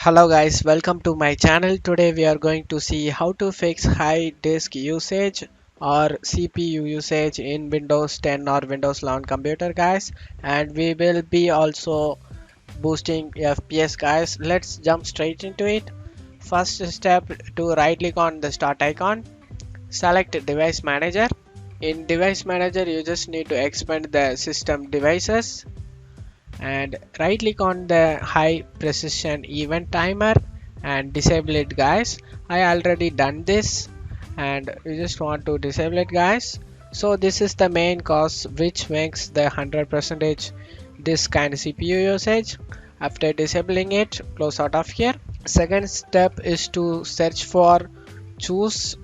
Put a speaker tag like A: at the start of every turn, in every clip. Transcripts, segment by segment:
A: Hello guys, welcome to my channel. Today we are going to see how to fix high disk usage or CPU usage in Windows 10 or Windows 11 computer guys, and we will be also boosting FPS guys. Let's jump straight into it. First step, to right click on the start icon, select device manager. In device manager you just need to expand the system devices and right click on the high precision event timer and disable it guys. I already done this and you just want to disable it guys. So this is the main cause which makes the 100% disk and CPU usage. After disabling it, close out of here. Second step is to search for choose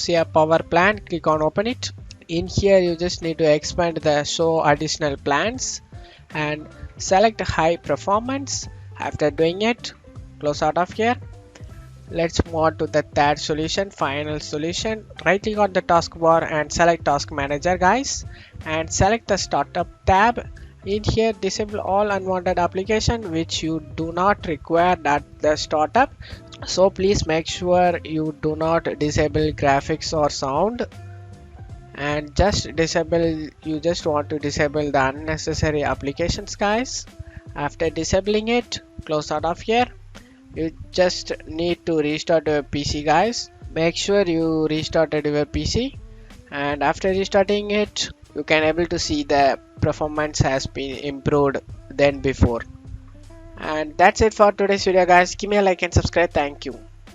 A: a power plan. Click on open it. In here you just need to expand the show additional plans and select high performance. After doing it, close out of here. Let's move on to the third solution, final solution. Right click on the taskbar and select task manager guys, and select the startup tab. In here disable all unwanted application which you do not require at the startup. So please make sure you do not disable graphics or sound, and just disable, you just want to disable the unnecessary applications guys. After disabling it, close out of here. You just need to restart your PC guys. Make sure you restarted your PC, and after restarting it you can able to see the performance has been improved than before. And that's it for today's video guys. Give me a like and subscribe. Thank you.